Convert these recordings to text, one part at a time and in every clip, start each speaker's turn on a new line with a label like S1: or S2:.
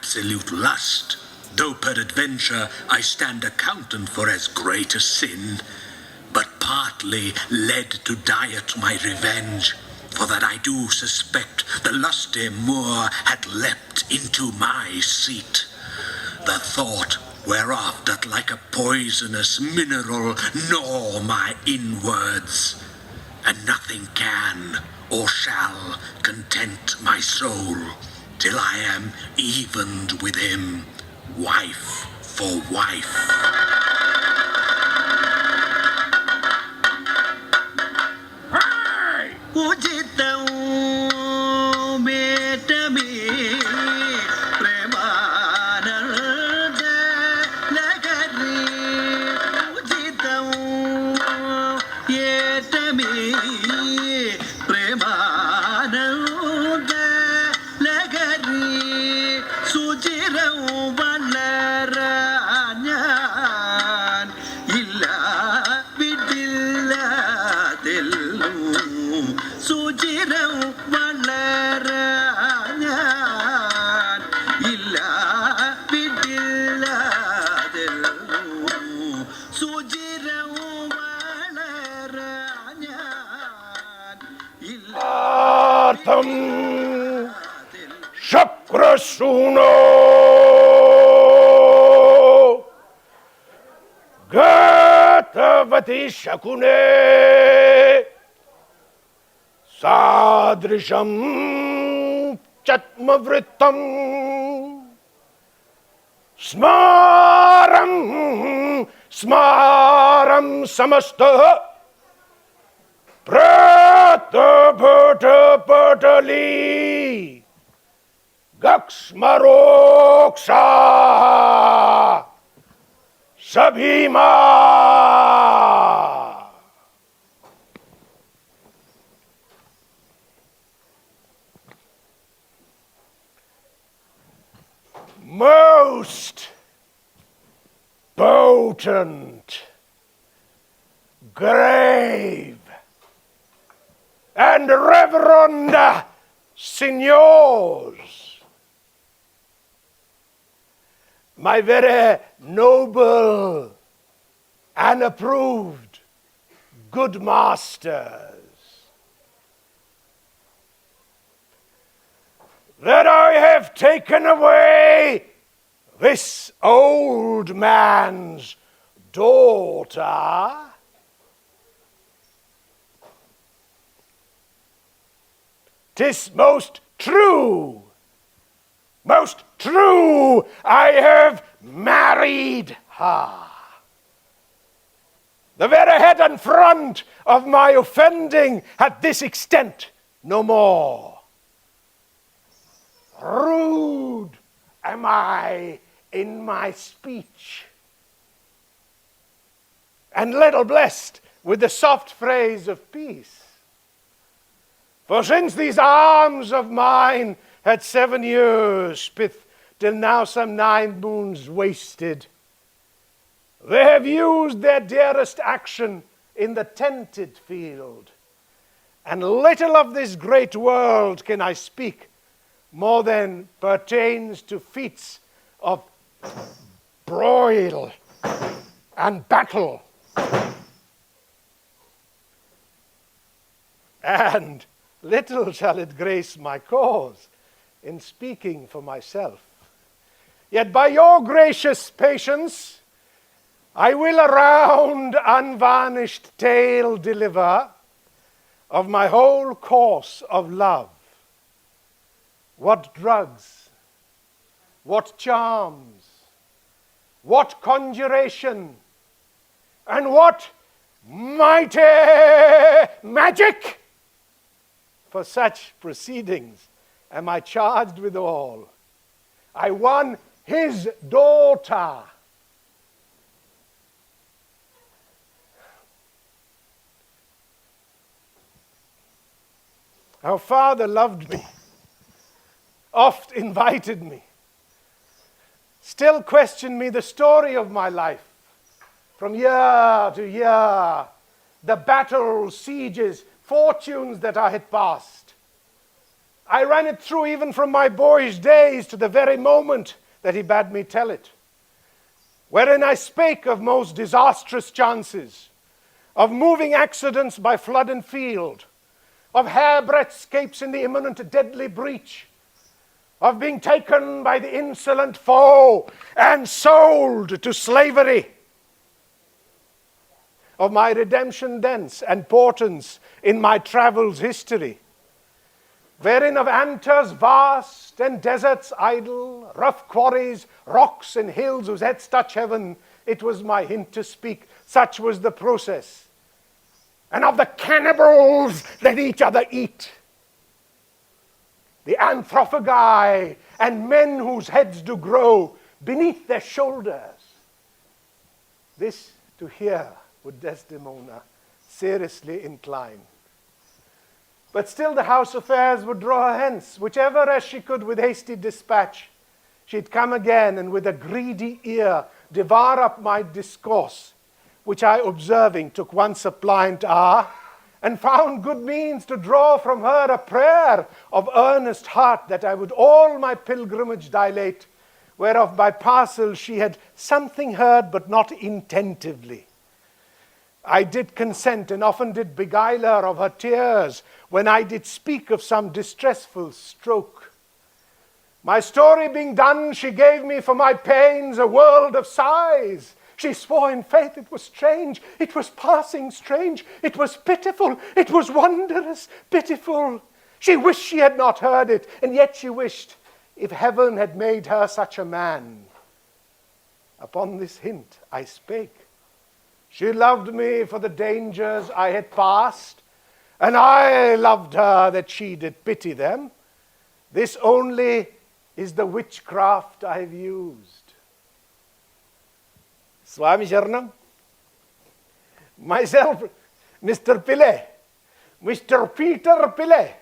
S1: absolute lust, though peradventure I stand accountant for as great a sin, but partly led to diet my revenge, for that I do suspect the lusty Moor had leapt into my seat. The thought whereof doth like a poisonous mineral gnaw my inwards, and nothing can or shall content my soul till I am evened with him, wife for wife.
S2: Shakrasuno Gatavati Shakune Sadrisham Chatmavritam Smaram Smaram Samasta Prata Pata Patali Gaksmaroksa Sabhima. Most potent, grave, and reverend signors, my very noble and approved good masters, that I have taken away this old man's daughter, "'tis most true, I have married her. The very head and front of my offending at this extent no more. Rude am I in my speech, and little blessed with the soft phrase of peace. For since these arms of mine had 7 years spith, till now some 9 moons wasted, they have used their dearest action in the tented field, and little of this great world can I speak, more than pertains to feats of broil and battle. And little shall it grace my cause in speaking for myself. Yet by your gracious patience, I will a round unvarnished tale deliver of my whole course of love. What drugs, what charms, what conjuration, and what mighty magic for such proceedings am I charged withal. I won his daughter. Our father loved me, oft invited me, still questioned me the story of my life, from year to year, the battles, sieges, fortunes that I had passed. I ran it through even from my boyish days to the very moment that he bade me tell it, wherein I spake of most disastrous chances, of moving accidents by flood and field, of hairbreadth escapes in the imminent deadly breach, of being taken by the insolent foe and sold to slavery, of my redemption thence and portents in my travels history, wherein of Anta's vast and deserts idle, rough quarries, rocks and hills whose heads touch heaven, it was my hint to speak. Such was the process. And of the cannibals that each other eat, the anthropophagi and men whose heads do grow beneath their shoulders. This to hear would Desdemona seriously incline. But still the house affairs would draw her hence, whichever as she could with hasty dispatch. She'd come again, and with a greedy ear devour up my discourse, which I observing took once a pliant hour, and found good means to draw from her a prayer of earnest heart that I would all my pilgrimage dilate, whereof by parcel she had something heard, but not intentively. I did consent, and often did beguile her of her tears, when I did speak of some distressful stroke. My story being done, she gave me for my pains a world of sighs. She swore in faith it was strange, it was passing strange, it was pitiful, it was wondrous pitiful. She wished she had not heard it, and yet she wished if heaven had made her such a man. Upon this hint I spake. She loved me for the dangers I had passed, and I loved her that she did pity them. This only is the witchcraft I've used. Swami Sharanam. Myself, Mr. Pillai, Mr. Peter Pillai.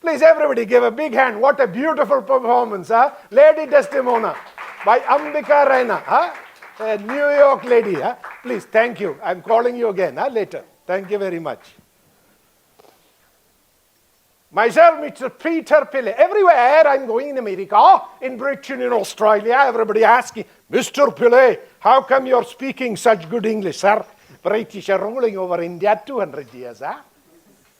S2: Please everybody give a big hand. What a beautiful performance, huh? Lady Desdemona by Ambika Raina, huh? A New York lady, huh? Please, thank you. I'm calling you again, huh? Later. Thank you very much. Myself, Mr. Peter Pillai. Everywhere I'm going, in America, in Britain, in Australia, everybody asking, Mr. Pillai, how come you're speaking such good English, sir? British are ruling over India 200 years, huh?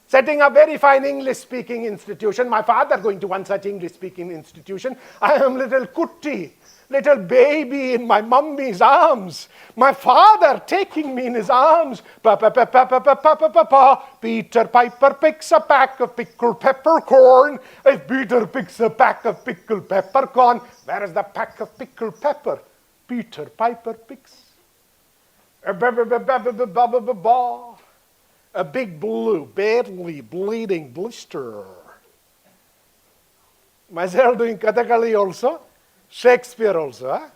S2: Setting up very fine English-speaking institution. My father going to one such English-speaking institution. I am little Kutti, little baby in my mummy's arms. My father taking me in his arms. Pa pa pa pa pa pa pa pa pa pa. Peter Piper picks a pack of pickled peppercorn. If Peter picks a pack of pickled peppercorn, where is the pack of pickled pepper? Peter Piper picks. A big blue, badly bleeding blister. Myself doing Kathakali also. Shakespeare also. Huh?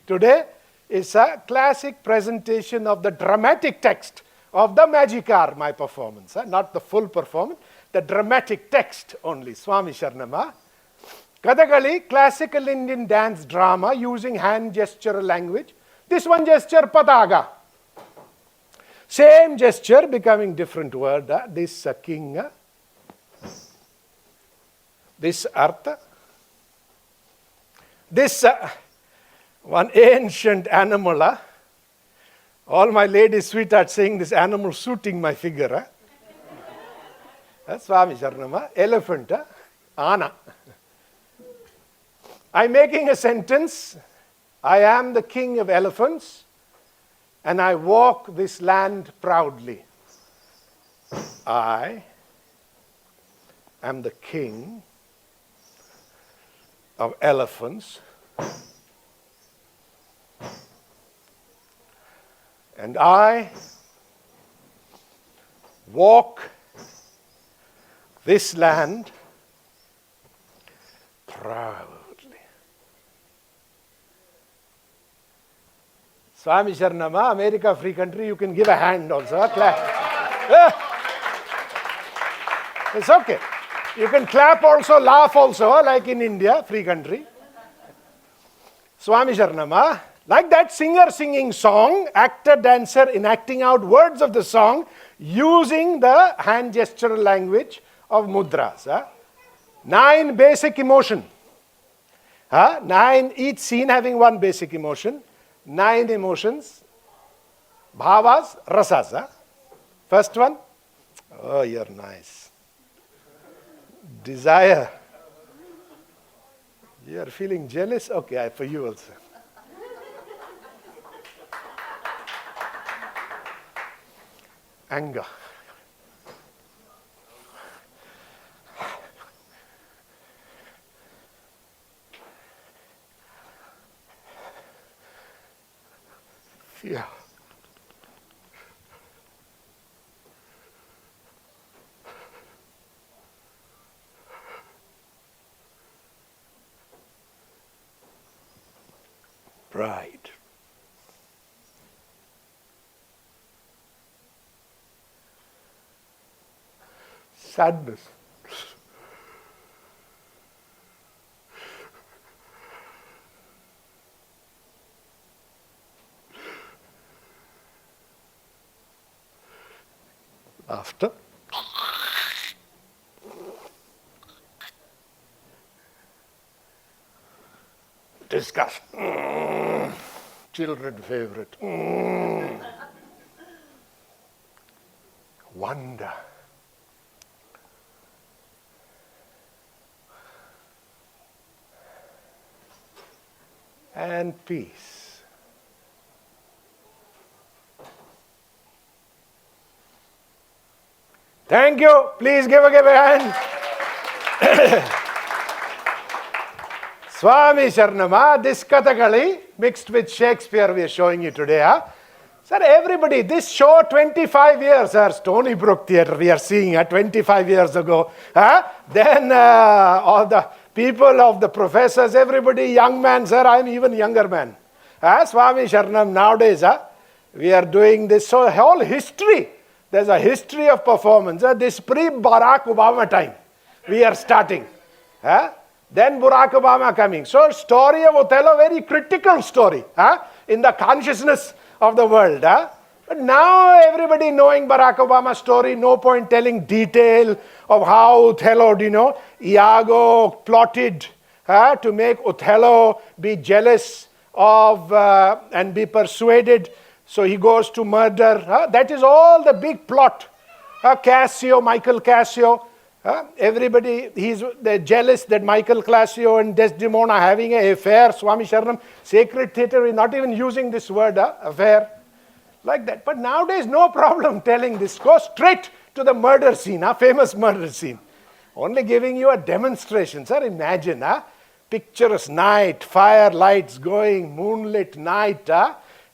S2: Today is a classic presentation of the dramatic text of the Magicar, my performance. Huh? Not the full performance, the dramatic text only. Swami Sharanam. Kathakali, classical Indian dance drama using hand gesture language. This one gesture, pataga. Same gesture becoming different word. This king. This artha. This one ancient animal. All my ladies sweethearts saying this animal suiting my figure. That's Swami Sharanam. Elephant. Ana. I'm making a sentence. I am the king of elephants, and I walk this land proudly. I am the king of elephants, and I walk this land proudly. Swami Sharanam, America free country, you can give a hand also, a clap. It's okay. You can clap also, laugh also, like in India, free country. Swami Sharanam, like that singer singing song, actor, dancer enacting out words of the song using the hand gesture language of mudras. 9 basic emotion. 9, each scene having one basic emotion. 9 emotions. Bhavas, rasas. First one. Oh, you're nice. Desire. You're feeling jealous? Okay, for you also. Anger. Fear. Pride. Sadness. Laughter. Disgust. Children favorite. Wonder. And peace. Thank you. Please give a hand. Swami Sharanama, this Kathakali mixed with Shakespeare we are showing you today. Sir, everybody, this show 25 years, sir, Stony Brook Theatre we are seeing 25 years ago. Then all the people of the professors, everybody, young man, sir, I'm even younger man. Swami Sharanam, nowadays, we are doing this, so whole history. There's a history of performance. This pre-Barack Obama time, we are starting. Then Barack Obama coming. So story of Othello, very critical story in the consciousness of the world. But now everybody knowing Barack Obama's story, no point telling detail of how Othello, Iago plotted to make Othello be jealous of and be persuaded. So he goes to murder. That is all the big plot. Michael Cassio. Everybody, they're jealous that Michael Cassio and Desdemona are having an affair. Swami Sharanam, sacred theatre, is not even using this word, affair. Like that. But nowadays, no problem telling this. Go straight to the murder scene, famous murder scene. Only giving you a demonstration. Sir, imagine, picturesque night, fire lights going, moonlit night,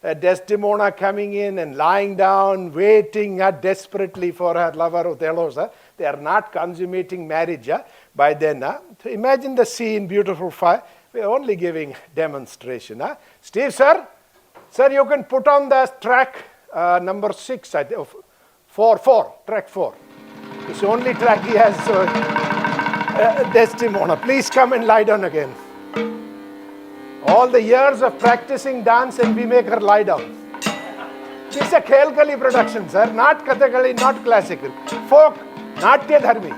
S2: Desdemona coming in and lying down, waiting desperately for her lover Othello. They are not consummating marriage by then. So imagine the scene, beautiful fire. We are only giving demonstration. Steve, sir? Sir, you can put on the track number 6, I think, 4, track 4. It's the only track he has, Desdemona. Please come and lie down again. All the years of practicing dance and we make her lie down. This is a Khelkali production, sir. Not Kathakali, not classical. Folk, Natya Dharmi.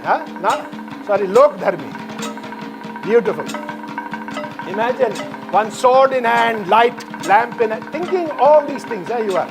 S2: Lok Dharmi. Beautiful. Imagine one sword in hand, light, lamp in hand. Thinking all these things, you are.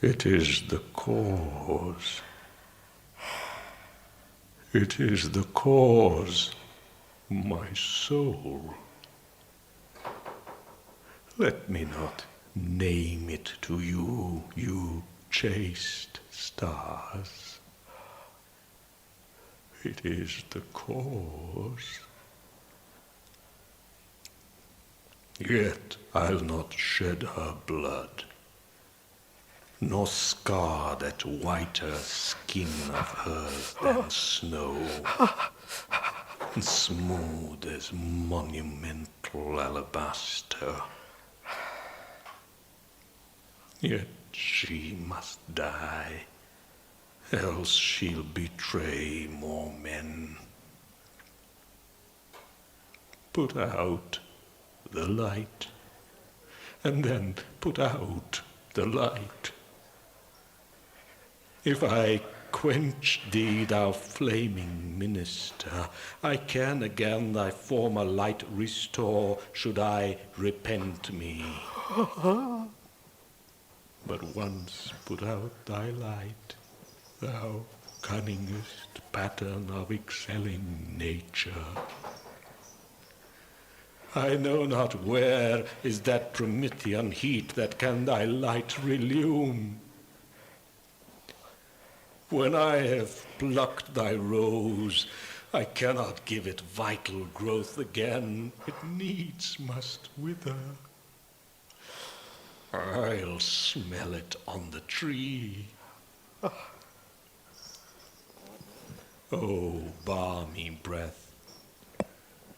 S3: It is the cause. It is the cause, my soul. Let me not name it to you, you chaste stars. It is the cause. Yet I'll not shed her blood, nor scar that whiter skin of hers than snow, smooth as monumental alabaster. Yet she must die, else she'll betray more men. Put out the light, and then put out the light. If I quench thee, thou flaming minister, I can again thy former light restore, should I repent me. But once put out thy light, thou cunningest pattern of excelling nature, I know not where is that Promethean heat that can thy light relume. When I have plucked thy rose, I cannot give it vital growth again. It needs must wither. I'll smell it on the tree. Oh, balmy breath,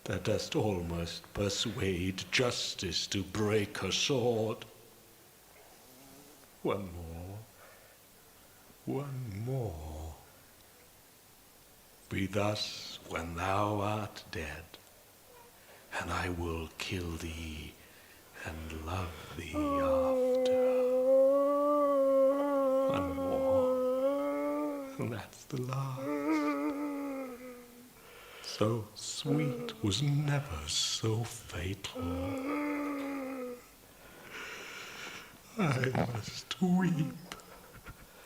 S3: that dost almost persuade justice to break her sword. One more. Be thus when thou art dead, and I will kill thee and love thee after. One more, and that's the last. So sweet was never so fatal. I must weep,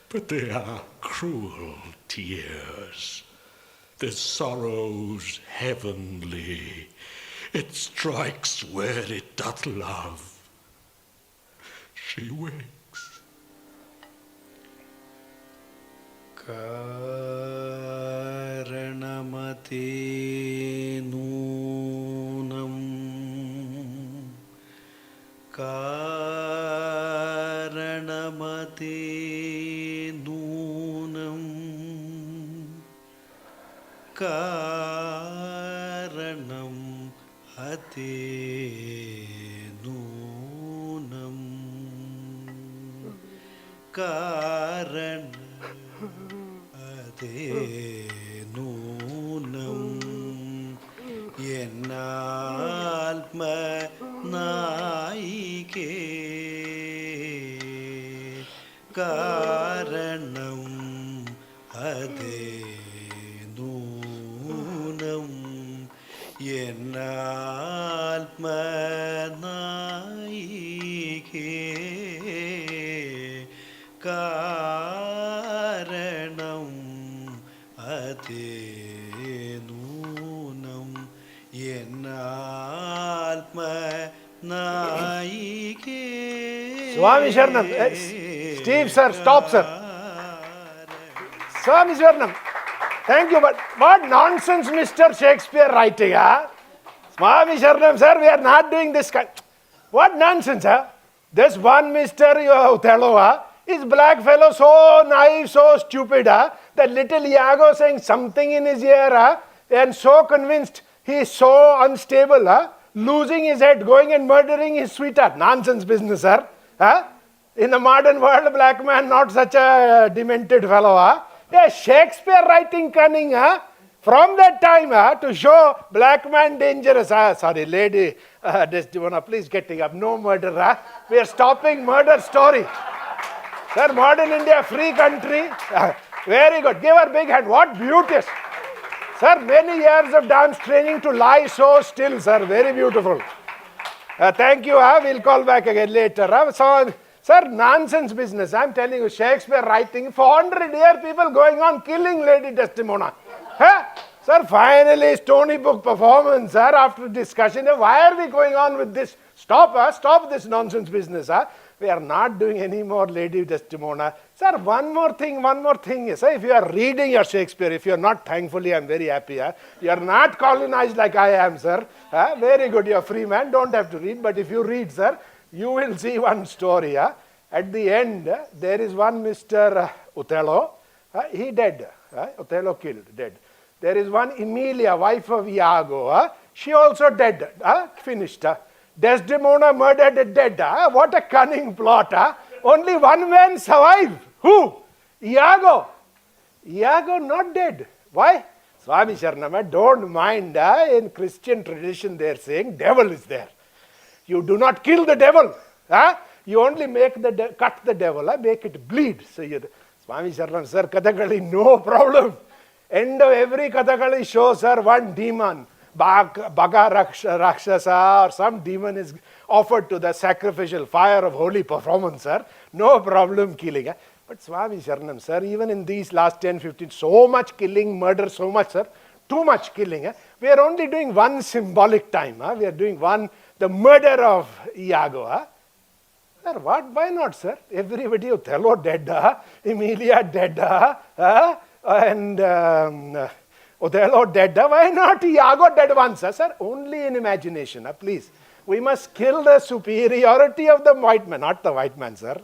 S3: but they are cruel tears. The sorrow's heavenly. It strikes where it doth love. She wakes.
S4: Karanamate nunam Karanamate nunam Karanam ate nunam Karanam നൂനം എന്നാത്മ നായികേ കാരണം അതേ നൂനം എന്നാത്മ നായികേ കാരണം നൂനം എന്നാത്മ നായികേ.
S2: Swami Sharanam. Steve, sir, stop, sir. Swami Sharanam. Thank you, but what nonsense Mr. Shakespeare writing, huh? Swami Sharanam, sir, we are not doing this kind. What nonsense, huh? This one Mr. Othello, is black fellow so naive, so stupid, that little Iago saying something in his ear, and so convinced he is so unstable, losing his head, going and murdering his sweetheart. Nonsense business, sir. In the modern world, black man, not such a demented fellow. Yeah, Shakespeare writing cunning, from that time to show black man dangerous. Sorry, lady Desdemona, please getting up. No murder. We are stopping murder story. Sir, modern India, free country. Very good. Give her big hand. What beauty. Sir, many years of dance training to lie so still, sir. Very beautiful. Thank you. We'll call back again later. So, sir, nonsense business. I'm telling you, Shakespeare writing, 400-year people going on killing Lady Desdemona. Sir, finally, Stony Brook performance, sir, after discussion. Why are we going on with this? Stop, stop this nonsense business. We are not doing any more Lady Desdemona. Sir, one more thing. Sir, if you are reading your Shakespeare, if you are not, thankfully, I am very happy. You are not colonized like I am, sir. Very good, you are free man, don't have to read. But if you read, sir, you will see one story. At the end, there is one Mr. Othello. He dead. Othello killed, dead. There is one Emilia, wife of Iago. She also dead. Finished. Desdemona murdered, dead. What a cunning plot. Only one man survived. Who? Iago. Iago not dead. Why? Swami Sharanam, don't mind. In Christian tradition they are saying devil is there. You do not kill the devil. You only make cut the devil, make it bleed. So Swami Sharanam, sir, Kathakali, no problem. End of every Kathakali show, sir, one demon, Baga Rakshasa or some demon is offered to the sacrificial fire of holy performance, sir. No problem killing. But Swami Sharanam, sir, even in these last 10, 15, so much killing, murder, so much, sir, too much killing. We are only doing one symbolic time. We are doing one, the murder of Iago. Sir, what? Why not, sir? Everybody, Othello dead, Emilia dead, and Othello dead. Why not Iago dead once? Sir, only in imagination, please. We must kill the superiority of the white man, not the white man, sir.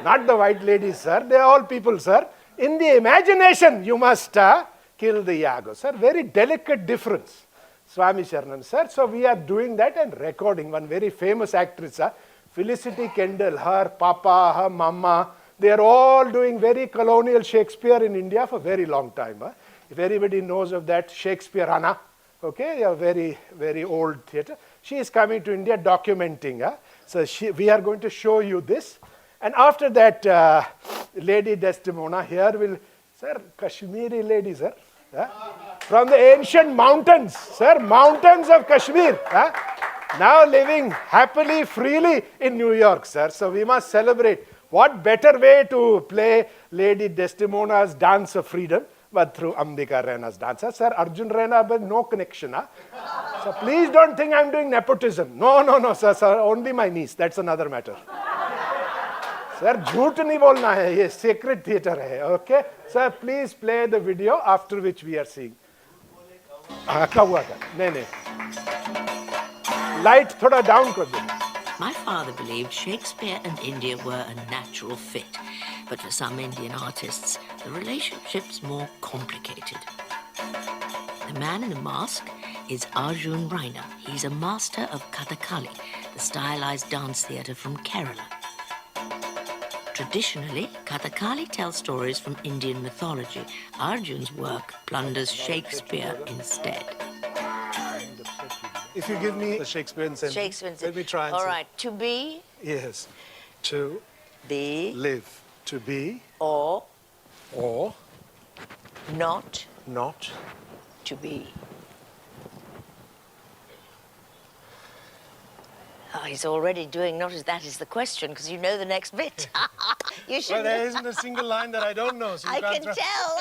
S2: Not the white ladies, sir. They are all people, sir. In the imagination, you must kill the Iago, sir. Very delicate difference. Swami Sharanam, sir. So we are doing that and recording. One very famous actress, Felicity Kendall, her papa, her mama, they are all doing very colonial Shakespeare in India for a very long time. If anybody knows of that, Shakespeareana, okay, a very, very old theatre. She is coming to India documenting. So we are going to show you this. And after that, Lady Desdemona here will, sir, Kashmiri lady, sir. From the ancient mountains, sir, mountains of Kashmir. Now living happily, freely in New York, sir. So we must celebrate. What better way to play Lady Desdemona's dance of freedom but through Ambika Raina's dance. Sir, Arjun Raina, but no connection. So please don't think I'm doing nepotism. No, sir, only my niece. That's another matter. Sir, झूठ नहीं बोलना है, ये sacred theatre है, okay? Sir, please play the video after which we are seeing. क्या हुआ था? नहीं. Light थोड़ा down कर दो.
S5: My father believed Shakespeare and India were a natural fit, but for some Indian artists, the relationship's more complicated. The man in the mask is Arjun Raina. He's a master of Kathakali, the stylized dance theatre from Kerala. Traditionally, Kathakali tells stories from Indian mythology. Arjun's work plunders Shakespeare instead.
S2: If you give me the Shakespearean sentence, let me try and
S5: All right. To be.
S2: Yes. To
S5: Be.
S2: live. To be.
S5: Or. Not.
S2: Not.
S5: To be. Oh, he's already doing not as that is the question, because you know the next bit. You should.
S2: Well, there isn't a single line that I don't know. So
S5: I can tell.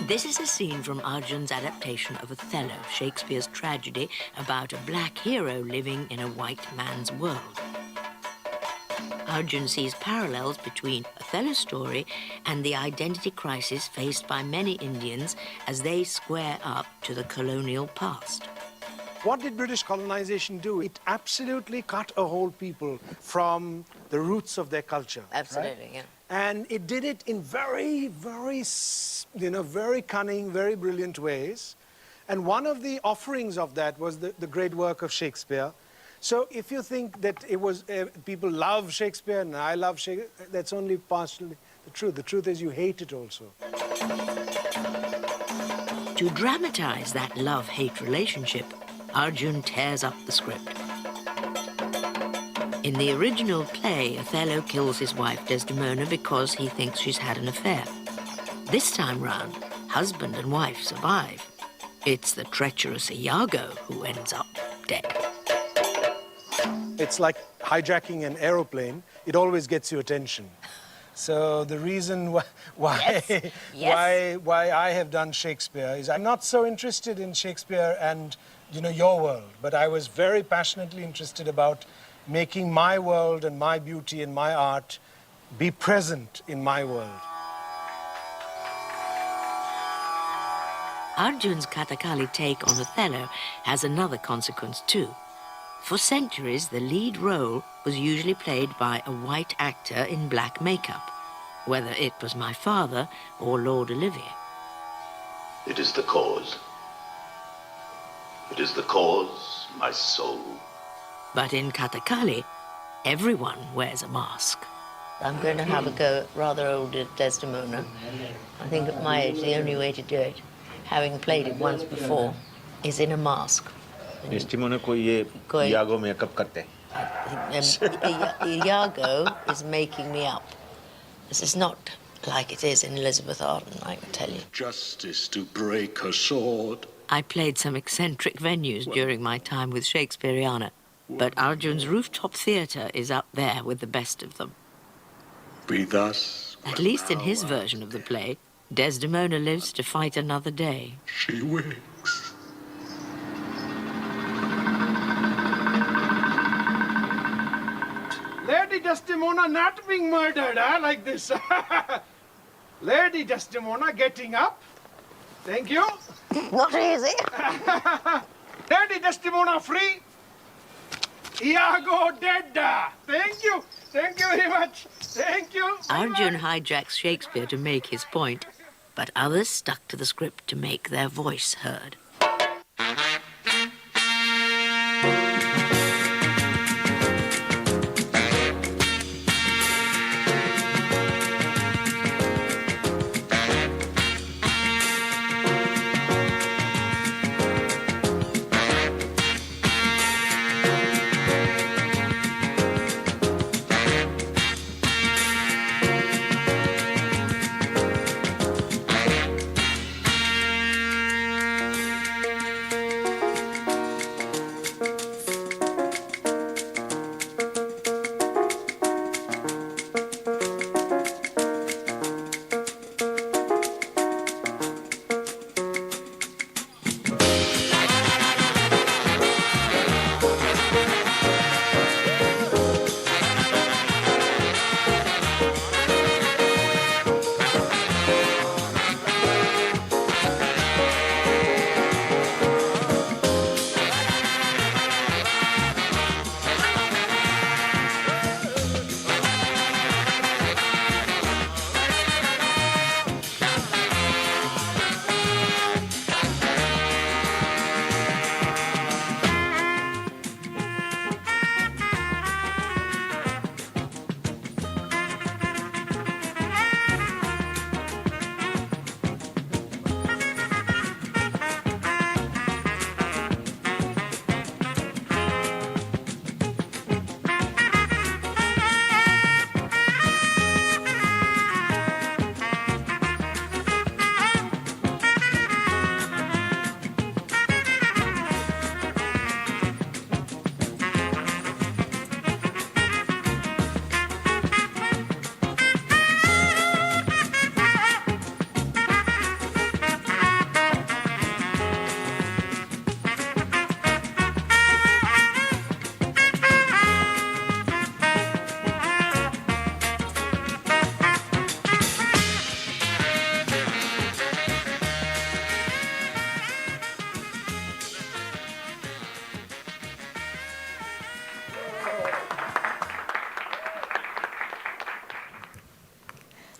S5: This is a scene from Arjun's adaptation of Othello, Shakespeare's tragedy about a black hero living in a white man's world. Arjun sees parallels between Othello's story and the identity crisis faced by many Indians as they square up to the colonial past.
S2: What did British colonization do? It absolutely cut a whole people from the roots of their culture.
S5: Absolutely, yeah.
S2: And it did it in very, very, very cunning, very brilliant ways. And one of the offerings of that was the great work of Shakespeare. So if you think that it was, people love Shakespeare and I love Shakespeare, that's only partially the truth. The truth is you hate it also.
S5: To dramatize that love-hate relationship, Arjun tears up the script. In the original play, Othello kills his wife Desdemona because he thinks she's had an affair. This time round, husband and wife survive. It's the treacherous Iago who ends up dead.
S2: It's like hijacking an aeroplane. It always gets your attention. So the reason why I have done Shakespeare is I'm not so interested in Shakespeare and, your world, but I was very passionately interested about making my world and my beauty and my art be present in my world.
S5: Arjun's Kathakali take on Othello has another consequence too. For centuries, the lead role was usually played by a white actor in black makeup, whether it was my father or Lord Olivier.
S6: It is the cause. It is the cause, my soul.
S5: But in Kathakali, everyone wears a mask. I'm going to have a go at rather older Desdemona. I think at my age, the only way to do it, having played it once before, is in a mask.
S7: Desdemona को ये Iago makeup करते हैं.
S5: Iago is making me up. This is not like it is in Elizabeth Arden, I can tell you.
S1: Justice to break her sword.
S5: I played some eccentric venues during my time with Shakespeareana, but Arjun's rooftop theatre is up there with the best of them.
S1: We thus...
S5: At least in his version of the play, Desdemona lives to fight another day.
S1: She wakes.
S2: Lady Desdemona not being murdered, like this. Lady Desdemona getting up. Thank you.
S5: Not easy.
S2: Lady Desdemona free. Iago dead. Thank you. Thank you very much. Thank you.
S5: Arjun hijacks Shakespeare to make his point, but others stuck to the script to make their voice heard.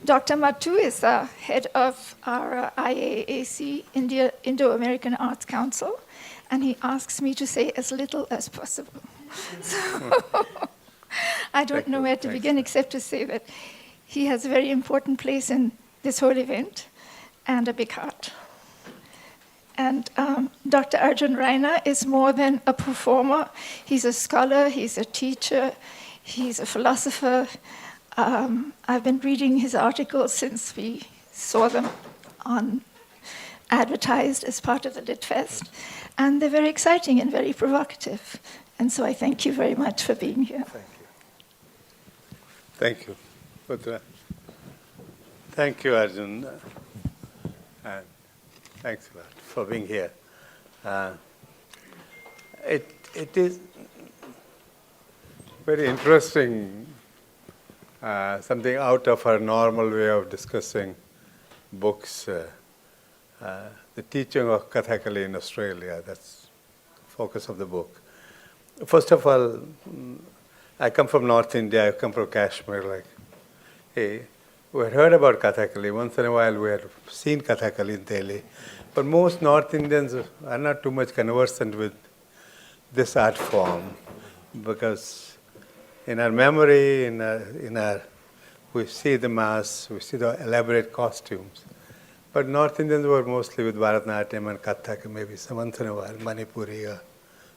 S8: Dr. Mattu is the head of our IAAC, Indo-American Arts Council, and he asks me to say as little as possible. So I don't know where to begin except to say that he has a very important place in this whole event and a big heart. And Dr. Arjun Raina is more than a performer. He's a scholar, he's a teacher, he's a philosopher. I've been reading his articles since we saw them advertised as part of the Lit Fest. And they're very exciting and very provocative. And so I thank you very much for being here.
S9: Thank you. Putra. Thank you, Arjun. And thanks a lot for being here. It is very interesting, something out of our normal way of discussing books, the teaching of Kathakali in Australia. That's the focus of the book. First of all, I come from North India, I come from Kashmir. We had heard about Kathakali. Once in a while we had seen Kathakali in Delhi. But most North Indians are not too much conversant with this art form, because in our memory, we see the mass, we see the elaborate costumes. But North Indians were mostly with Bharatanatyam and Kathak, maybe some once in a while, Manipuri or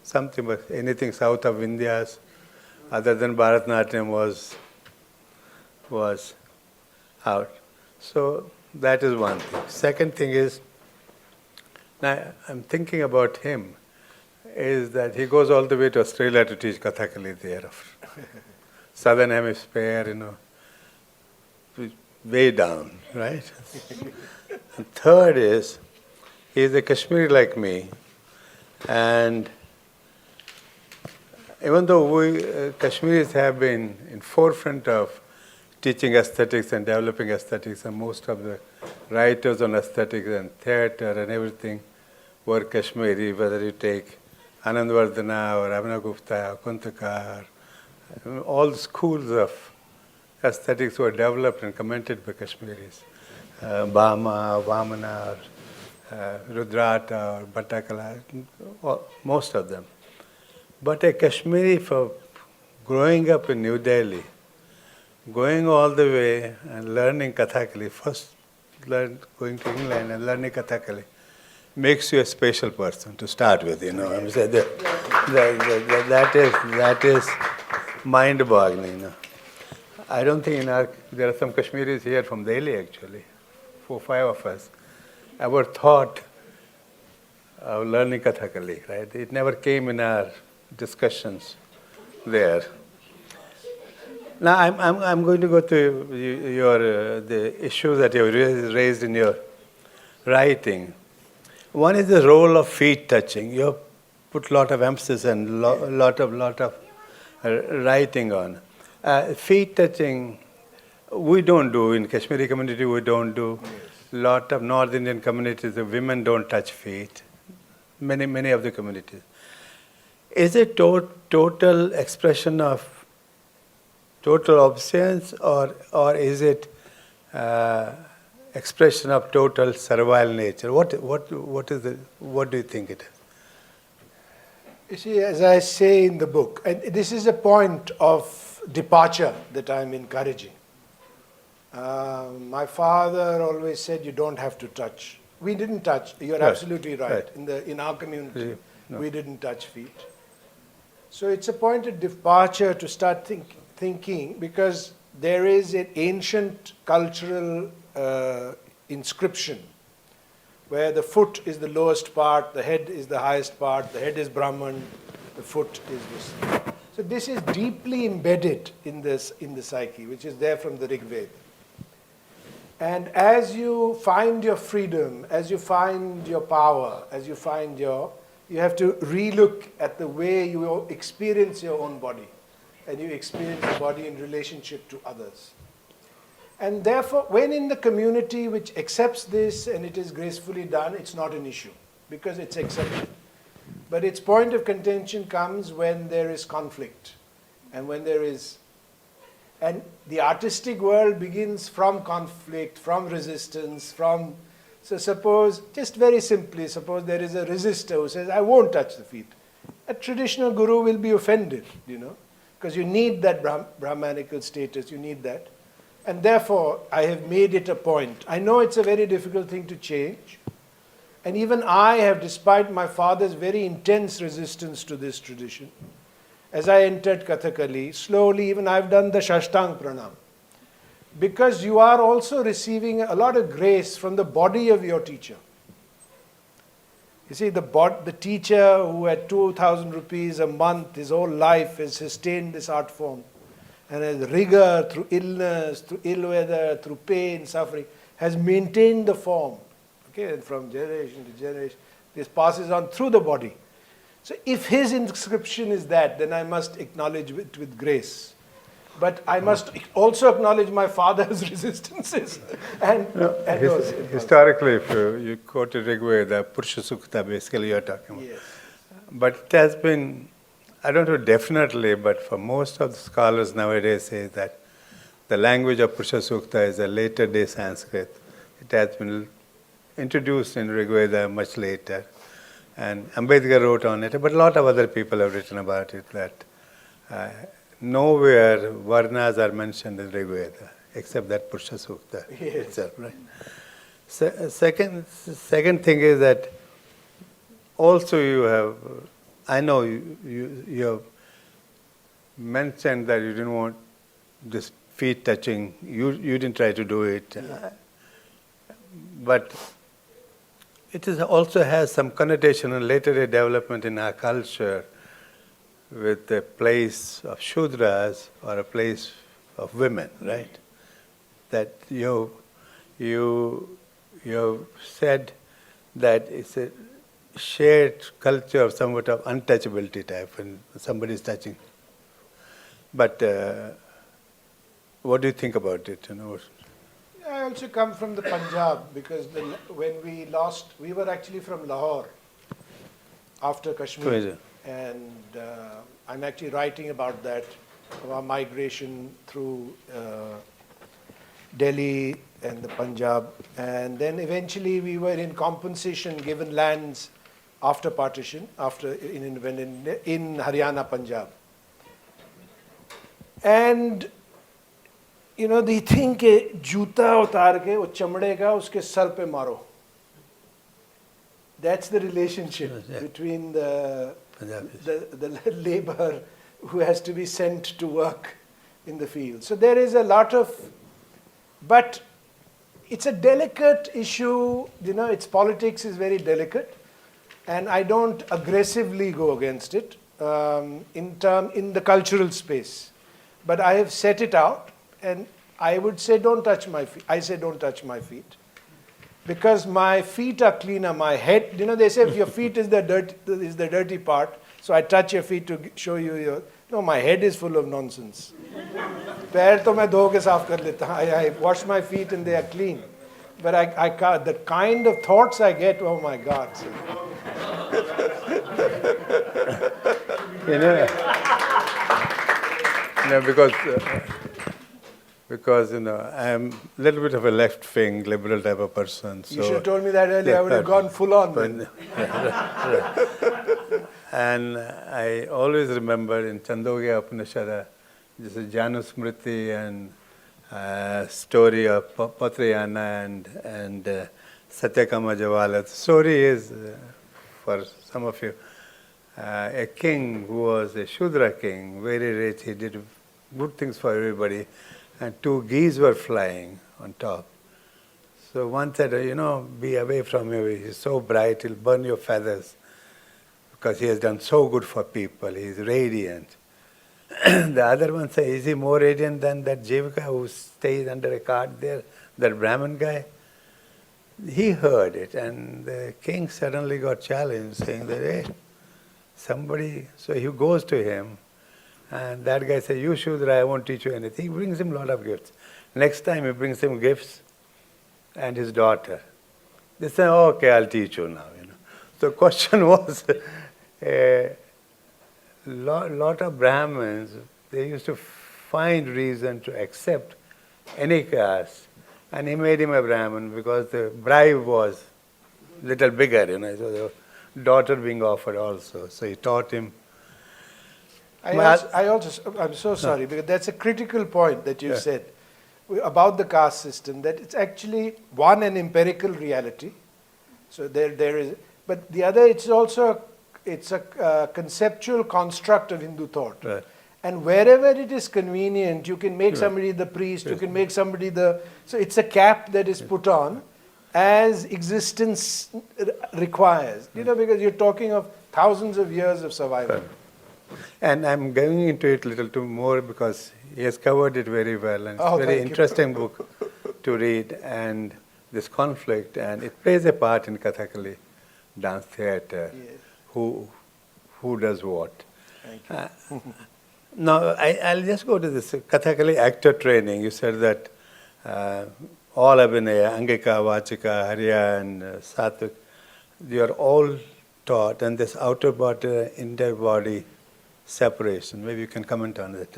S9: something, but anything south of India other than Bharatanatyam was out. So that is one thing. Second thing is, now I'm thinking about him, is that he goes all the way to Australia to teach Kathakali there. Southern Hemisphere, way down, right? And third is, he is a Kashmiri like me, and even though we Kashmiris have been in forefront of teaching aesthetics and developing aesthetics, and most of the writers on aesthetics and theatre and everything were Kashmiri, whether you take Anandvardhana or Avanagupta or Kuntaka, all the schools of aesthetics were developed and commented by Kashmiris. Bhama, Vamana, Rudrata, or Bhattakala, most of them. But a Kashmiri, for growing up in New Delhi, going all the way and learning Kathakali, first going to England and learning Kathakali, makes you a special person to start with, I'm saying that is mind-boggling. I don't think there are some Kashmiris here from Delhi actually, 4 or 5 of us, ever thought of learning Kathakali, right? It never came in our discussions there. Now I'm going to go to the issues that you raised in your writing. One is the role of feet touching. You have put a lot of emphasis and lot of writing on. Feet touching, we don't do in Kashmiri community. We don't do. Lot of North Indian communities, the women don't touch feet. Many of the communities. Is it total expression of total obedience, or is it expression of total servile nature? What do you think it is?
S2: You see, as I say in the book, and this is a point of departure that I'm encouraging. My father always said, you don't have to touch. We didn't touch. You're absolutely right. In our community, we didn't touch feet. So it's a point of departure to start thinking, because there is an ancient cultural inscription where the foot is the lowest part, the head is the highest part, the head is Brahman, the foot is this. So this is deeply embedded in the psyche, which is there from the Rig Veda. And as you find your freedom, as you find your power, as you find you have to relook at the way you experience your own body, and you experience the body in relationship to others. And therefore, when in the community which accepts this and it is gracefully done, it's not an issue, because it's accepted. But its point of contention comes when there is conflict, and when there is And the artistic world begins from conflict, from resistance, from... So suppose, just very simply, suppose there is a resistor who says, I won't touch the feet. A traditional guru will be offended, because you need that Brahmanical status, you need that. And therefore, I have made it a point. I know it's a very difficult thing to change. And even I have, despite my father's very intense resistance to this tradition, as I entered Kathakali, slowly even I've done the Shashtang Pranam. Because you are also receiving a lot of grace from the body of your teacher. You see, the teacher who had 2,000 rupees a month, his whole life has sustained this art form, and has rigor through illness, through ill weather, through pain, suffering, has maintained the form. Okay, and from generation to generation, this passes on through the body. So if his inscription is that, then I must acknowledge it with grace. But I must also acknowledge my father's resistances.
S9: Historically, if you quoted Rigveda, Purusha Sukta, basically you're talking about.
S2: Yes.
S9: But it has been, I don't know definitely, but for most of the scholars nowadays say that the language of Purusha Sukta is a later day Sanskrit. It has been introduced in Rigveda much later. And Ambedkar wrote on it, but a lot of other people have written about it, that nowhere Varnas are mentioned in Rigveda, except that Purusha Sukta itself, right? Second thing is that also you have, I know you have mentioned that you didn't want this feet touching, you didn't try to do it, but it is also has some connotation in later day development in our culture with a place of Shudras or a place of women, right? That you said that it's a shared culture of somewhat of untouchability type when somebody is touching. But what do you think about it?
S2: I also come from the Punjab, because when we were actually from Lahore after Kashmir. And I'm actually writing about that, our migration through Delhi and the Punjab. And then eventually we were in compensation given lands after partition, after in Haryana, Punjab. And they think कि जूता उतार के वो चमड़े का उसके sir पे मारो. That's the relationship between the labor who has to be sent to work in the field. So there is a lot of, but it's a delicate issue, its politics is very delicate, and I don't aggressively go against it in the cultural space. But I have set it out, and I would say don't touch my feet. I say don't touch my feet. Because my feet are cleaner, my head, they say if your feet is the dirty part, so I touch your feet to show you no, my head is full of nonsense. पैर तो मैं धो के साफ कर लेता हूँ. I wash my feet and they are clean. But I can't, the kind of thoughts I get, oh my God.
S9: Because I am a little bit of a left-wing, liberal type of person. So
S2: you should have told me that earlier. I would have gone full on.
S9: And I always remember in Chandogya Upanishad, this is Janu Smriti and story of Patrayana and Satyakama Javala. The story is, for some of you, a king who was a Shudra king, very rich. He did good things for everybody. And 2 geese were flying on top. So one said, be away from him. He's so bright, he'll burn your feathers. Because he has done so good for people. He's radiant. The other one said, is he more radiant than that Jivika who stays under a cart there, that Brahmin guy? He heard it, and the king suddenly got challenged, saying that, hey, somebody... So he goes to him. And that guy says, you Shudra, I won't teach you anything. He brings him a lot of gifts. Next time he brings him gifts and his daughter. They say, okay, I'll teach you now. So the question was, a lot of Brahmins, they used to find reason to accept any caste. And he made him a Brahmin because the bribe was little bigger, so the daughter being offered also. So he taught him.
S2: I'm so sorry, because that's a critical point that you said about the caste system, that it's actually, one, an empirical reality. So there is, but the other, it's a conceptual construct of Hindu thought.
S9: Right.
S2: And wherever it is convenient, you can make somebody the priest, you can make somebody so it's a cap that is put on as existence requires, because you're talking of thousands of years of survival.
S9: Right. And I'm going into it a little too more because he has covered it very well, and it's a very interesting book to read, and this conflict, and it plays a part in Kathakali dance theatre.
S2: Yes.
S9: Who does what?
S2: Thank you.
S9: Now, I'll just go to this Kathakali actor training. You said that all Abhinaya, Angika, Vachika, Harya, and Satvik, they are all taught, and this outer body, inner body separation. Maybe you can comment on that.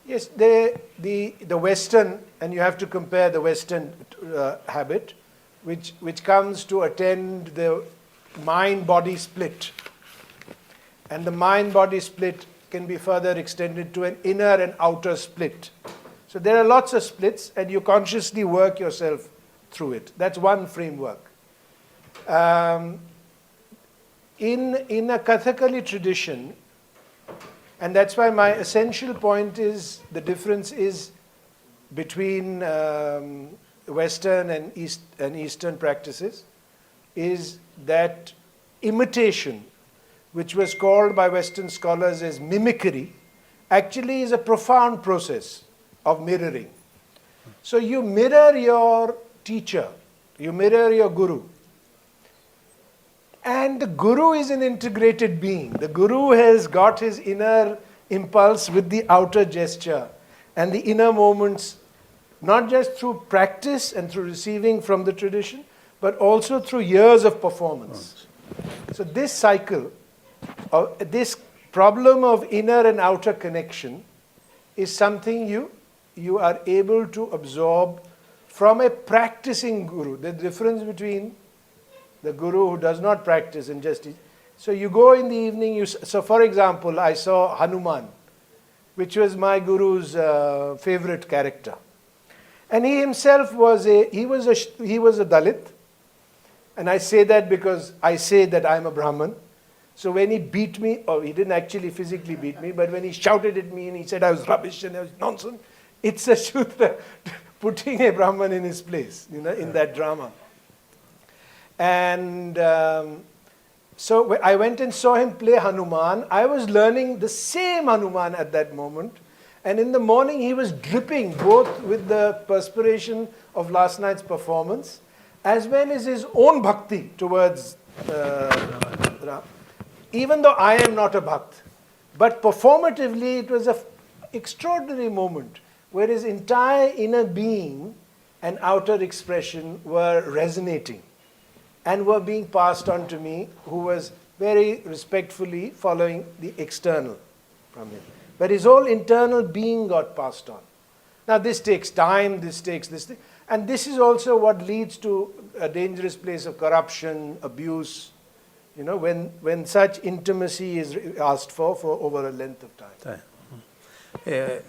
S2: Yes, the Western, and you have to compare the Western habit, which comes to attend the mind-body split. And the mind-body split can be further extended to an inner and outer split. So there are lots of splits, and you consciously work yourself through it. That's one framework. In a Kathakali tradition, and that's why my essential point is the difference is between Western and Eastern practices, is that imitation, which was called by Western scholars as mimicry, actually is a profound process of mirroring. So you mirror your teacher, you mirror your guru. And the guru is an integrated being. The guru has got his inner impulse with the outer gesture and the inner moments, not just through practice and through receiving from the tradition, but also through years of performance. So this cycle, this problem of inner and outer connection is something you are able to absorb from a practicing guru. The difference between the guru who does not practice and just... So you go in the evening, so for example, I saw Hanuman, which was my guru's favorite character. And he himself was a Dalit. And I say that because I say that I'm a Brahman. So when he beat me, or he didn't actually physically beat me, but when he shouted at me and he said I was rubbish and I was nonsense, it's a Shudra putting a Brahman in his place, in that drama. And so I went and saw him play Hanuman. I was learning the same Hanuman at that moment. And in the morning he was dripping both with the perspiration of last night's performance as well as his own bhakti towards Ram. Even though I am not a bhakt. But performatively it was an extraordinary moment where his entire inner being and outer expression were resonating and were being passed on to me, who was very respectfully following the external from him. But his whole internal being got passed on. Now this takes time, this takes this thing. And this is also what leads to a dangerous place of corruption, abuse, when such intimacy is asked for over a length of time.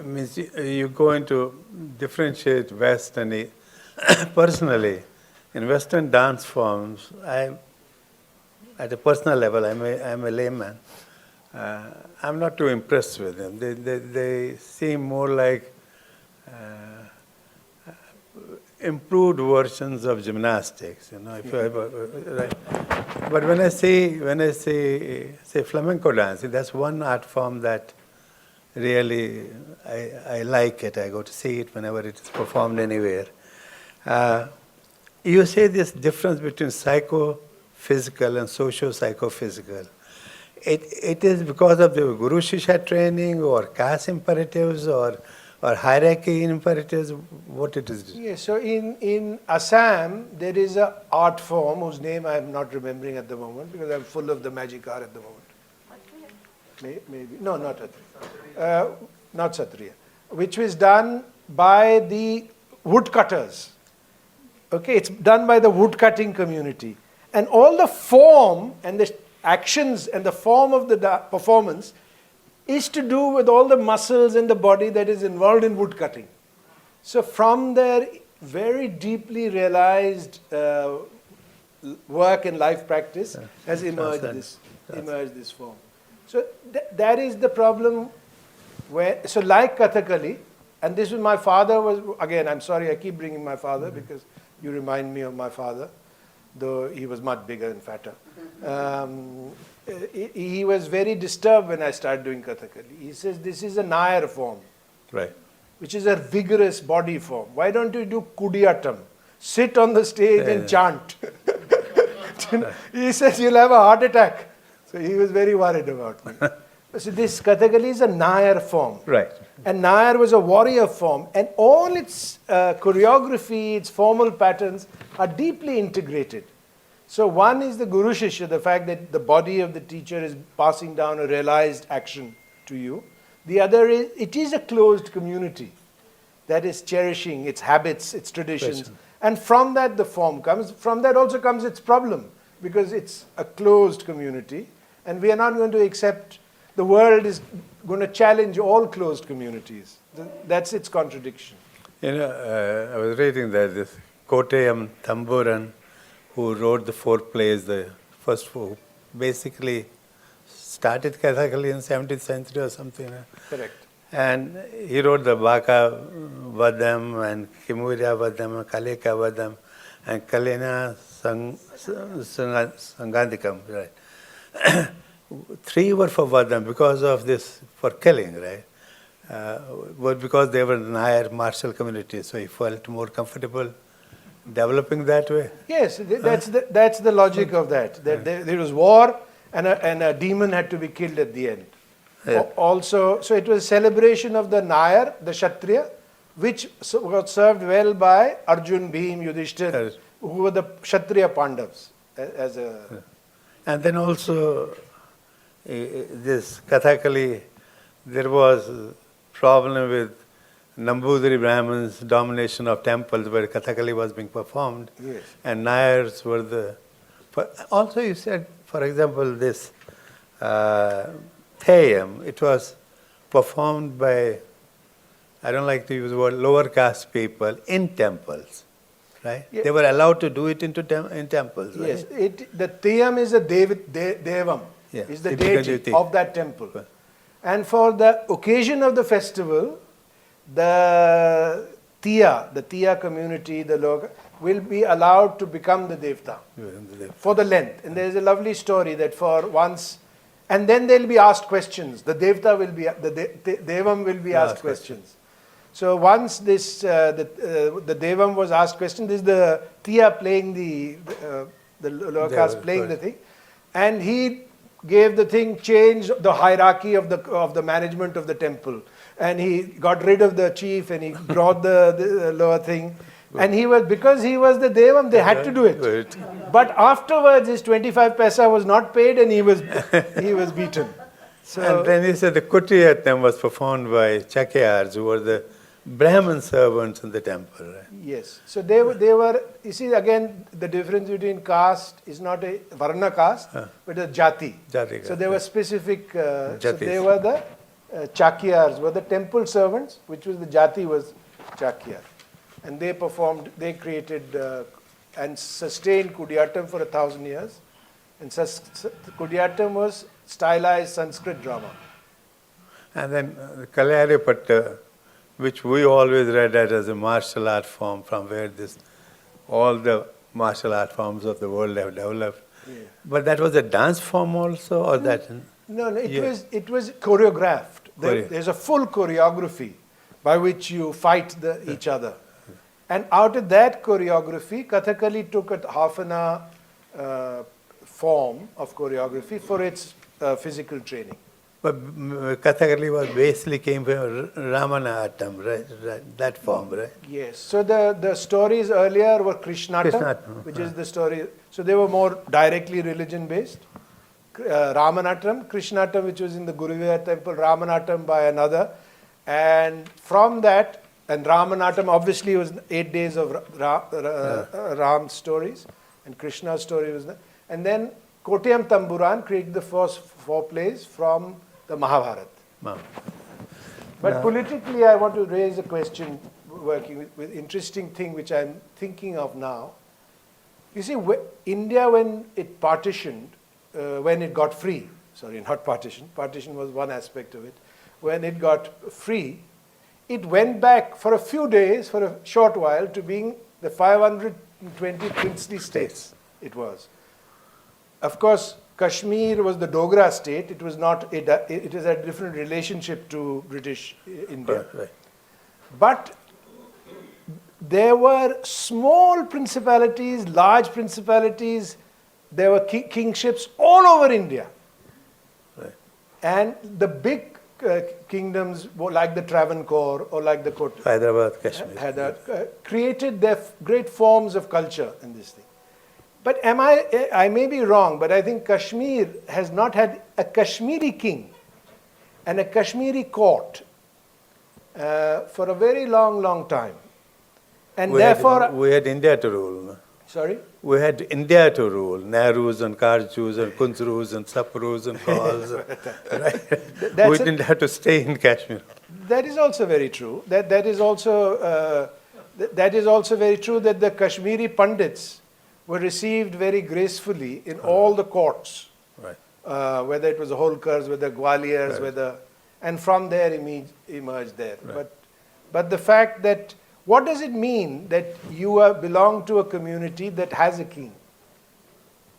S9: Means you're going to differentiate West and East. Personally, in Western dance forms, at a personal level, I'm a layman. I'm not too impressed with them. They seem more like improved versions of gymnastics. Right. But when I say flamenco dancing, that's one art form that really I like it. I go to see it whenever it is performed anywhere. You say this difference between psychophysical and socio-psychophysical. It is because of the Guru Shishya training or caste imperatives or hierarchy imperatives, what it is?
S2: Yes, so in Assam, there is an art form whose name I am not remembering at the moment because I'm full of the magic art at the moment. maybe. No, not Kshatriya. Not Kshatriya. Which was done by the woodcutters. Okay, it's done by the woodcutting community. And all the form and the actions and the form of the performance is to do with all the muscles in the body that is involved in woodcutting. So from their very deeply realized work and life practice has emerged this form. So that is the problem. So like Kathakali, and this was my father was, again, I'm sorry I keep bringing my father because you remind me of my father, though he was much bigger and fatter. He was very disturbed when I started doing Kathakali. He says, this is a Nair form.
S9: Right.
S2: Which is a vigorous body form. Why don't you do Kudiyatam? Sit on the stage and chant. He says, you'll have a heart attack. So he was very worried about me. So this Kathakali is a Nair form.
S9: Right.
S2: And Nair was a warrior form. And all its choreography, its formal patterns are deeply integrated. So one is the Guru Shishya, the fact that the body of the teacher is passing down a realized action to you. The other is, it is a closed community that is cherishing its habits, its traditions. And from that the form comes. From that also comes its problem, because it's a closed community. And we are not going to accept, the world is going to challenge all closed communities. That's its contradiction.
S9: You know, I was reading that this Kottayam Thamburan, who wrote the 4 plays, the first 4, basically started Kathakali in 17th century or something.
S2: Correct.
S9: And he wrote the Baka Vadam and Kimurya Vadam, Kalika Vadam, and Kalina Sangandikam, right? 3 were for Vadam because of this, for killing, right? But because they were Nair martial community, so he felt more comfortable developing that way.
S2: Yes, that's the logic of that. There was war, and a demon had to be killed at the end. Yeah. Also, so it was a celebration of the Nair, the Kshatriya, which was served well by Arjun, Bhim, Yudhishthir, who were the Kshatriya Pandavas.
S9: And then also, this Kathakali, there was problem with Nambudiri Brahmins' domination of temples where Kathakali was being performed.
S2: Yes.
S9: And Nairs were the... Also you said, for example, this Theyam, it was performed by, I don't like to use the word, lower caste people in temples, right? Yeah. They were allowed to do it in temples, right?
S2: Yes, the Theyam is a Devam, is the deity of that temple. Right. And for the occasion of the festival, the Tiya community, the local, will be allowed to become the Devta for the length. And there is a lovely story that for once, and then they'll be asked questions. The Devta will be, the Devam will be asked questions. So once this, the Devam was asked questions, this is the Tiya playing the lower caste playing the thing, and he gave the thing, changed the hierarchy of the management of the temple. And he got rid of the chief and he brought the lower thing. And because he was the Devam, they had to do it. But afterwards, his 25 paisa was not paid and he was beaten. So,
S9: and then he said the Kutiyatam was performed by Chakyars, who were the Brahmin servants in the temple. Right?
S2: Yes. So they were, you see, again, the difference between caste is not a Varna caste, but a Jati. So they were specific, so they were the Chakyars, were the temple servants, which was the Jati was Chakyar. And they performed, they created and sustained Kudiyatam for 1,000 years. And Kudiyatam was stylized Sanskrit drama.
S9: And then Kalyaripatta, which we always read as a martial art form, from where all the martial art forms of the world have developed. Yeah. But that was a dance form also, or that?
S2: No, it was choreographed. There's a full choreography by which you fight each other. And out of that choreography, Kathakali took a half an hour form of choreography for its physical training.
S9: But Kathakali was basically came from Ramanatam, right? That form, right?
S2: Yes. So the stories earlier were Krishnatam, which is the story. So they were more directly religion based. Ramanattam, Krishnattam, which was in the Guruvaya temple, Ramanattam by another. And from that, and Ramanattam obviously was 8 days of Ram stories, and Krishna's story was that. And then Kottayam Tamburan created the first 4 plays from the Mahabharata. But politically, I want to raise a question working with interesting thing which I'm thinking of now. You see, India, when it partitioned, when it got free, sorry, not partition was one aspect of it, when it got free, it went back for a few days, for a short while, to being the 520 princely states it was. Of course, Kashmir was the Dogra state. It was not. It is a different relationship to British India.
S9: Right.
S2: But there were small principalities, large principalities. There were kingships all over India.
S9: Right.
S2: And the big kingdoms, like the Travancore or like the
S9: Hyderabad, Kashmir,
S2: created their great forms of culture in this thing. But I may be wrong, but I think Kashmir has not had a Kashmiri king and a Kashmiri court for a very long, long time. And
S9: we had India to rule. No?
S2: Sorry?
S9: We had India to rule. Nehrus and Karjus and Kunzrus and Saprus and Pauls. Right? We didn't have to stay in Kashmir.
S2: That is also very true. That is also very true that the Kashmiri Pandits were received very gracefully in all the courts,
S9: right.
S2: Whether it was the Holkars, whether Gwaliors,
S9: Right.
S2: and from there emerged there.
S9: Right.
S2: But the fact that, what does it mean that you belong to a community that has a king?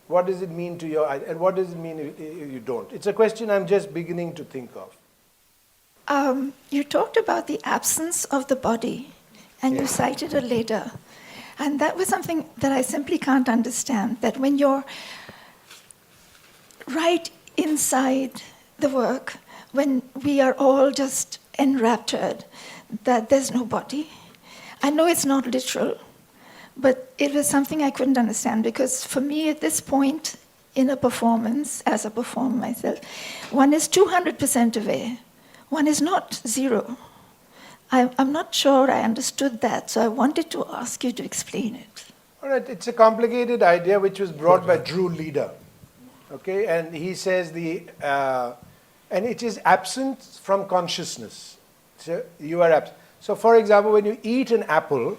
S2: What does it mean to your, and what does it mean if you don't? It's a question I'm just beginning to think of.
S8: You talked about the absence of the body, and you cited a Leda. And that was something that I simply can't understand, that when you're right inside the work, when we are all just enraptured, that there's no body. I know it's not literal, but it was something I couldn't understand, because for me at this point in a performance, as a performer myself, one is 200% aware. One is not zero. I'm not sure I understood that, so I wanted to ask you to explain it.
S2: All right, it's a complicated idea which was brought by Drew Leader. Okay, and he says and it is absent from consciousness. So you are absent. So for example, when you eat an apple,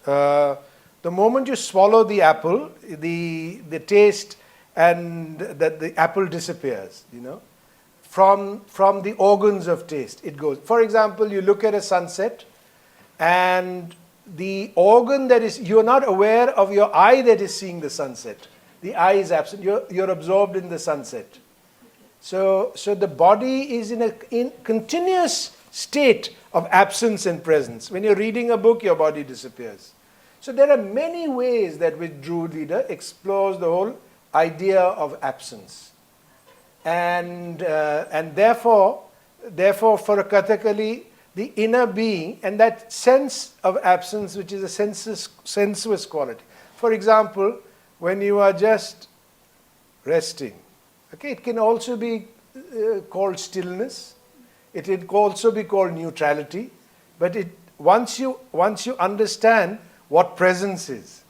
S2: the moment you swallow the apple, the taste and the apple disappears, from the organs of taste. It goes. For example, you look at a sunset, and the organ that is, you're not aware of your eye that is seeing the sunset. The eye is absent. You're absorbed in the sunset. So the body is in a continuous state of absence and presence. When you're reading a book, your body disappears. So there are many ways that which Drew Leader explores the whole idea of absence. And therefore, for a Kathakali, the inner being and that sense of absence, which is a sensuous quality. For example, when you are just resting, okay, it can also be called stillness. It can also be called neutrality. But once you understand what presence is,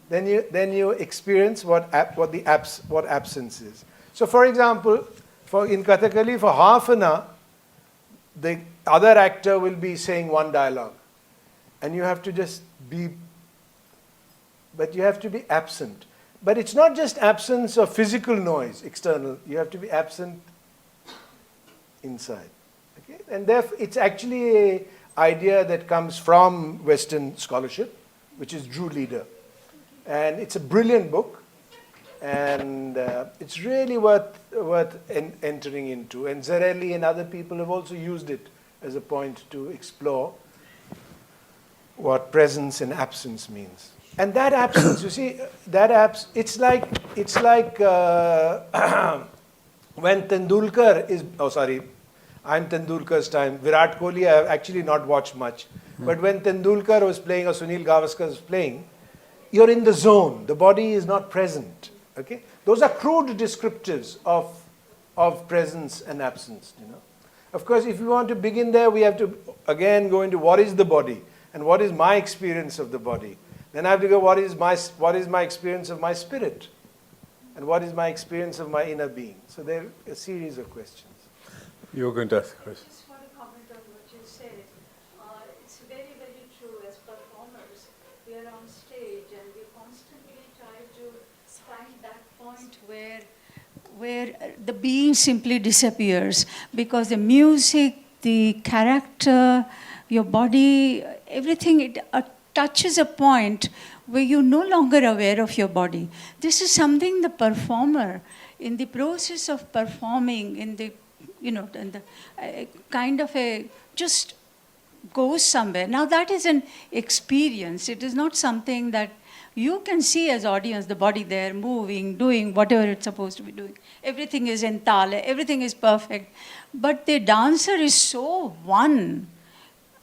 S2: then you experience what absence is. So, for example, in Kathakali, for half an hour, the other actor will be saying one dialogue, and you have to just be, but you have to be absent. But it's not just absence of physical noise, external. You have to be absent inside. Okay? And therefore, it's actually an idea that comes from Western scholarship, which is Drew Leader. And it's a brilliant book. And it's really worth entering into. And Zarelli and other people have also used it as a point to explore what presence and absence means. And that absence, you see, it's like when Tendulkar is, I'm Tendulkar's time. Virat Kohli, I have actually not watched much. But when Tendulkar was playing or Sunil Gavaskar was playing, you're in the zone. The body is not present. Okay? Those are crude descriptives of of presence and absence, Of course, if we want to begin there, we have to again go into what is the body and what is my experience of the body. Then I have to go, what is my experience of my spirit? And what is my experience of my inner being? So there are a series of questions.
S9: You're going to ask a question.
S10: Just want to comment on what you said. It's very, very true. As performers, we are on stage and we constantly try to find that point where the being simply disappears, because the music, the character, your body, everything, it touches a point where you're no longer aware of your body. This is something the performer, in the process of performing, in the kind of just goes somewhere. Now that is an experience. It is not something that you can see as audience, the body there, moving, doing whatever it's supposed to be doing. Everything is in tale, everything is perfect. But the dancer is so one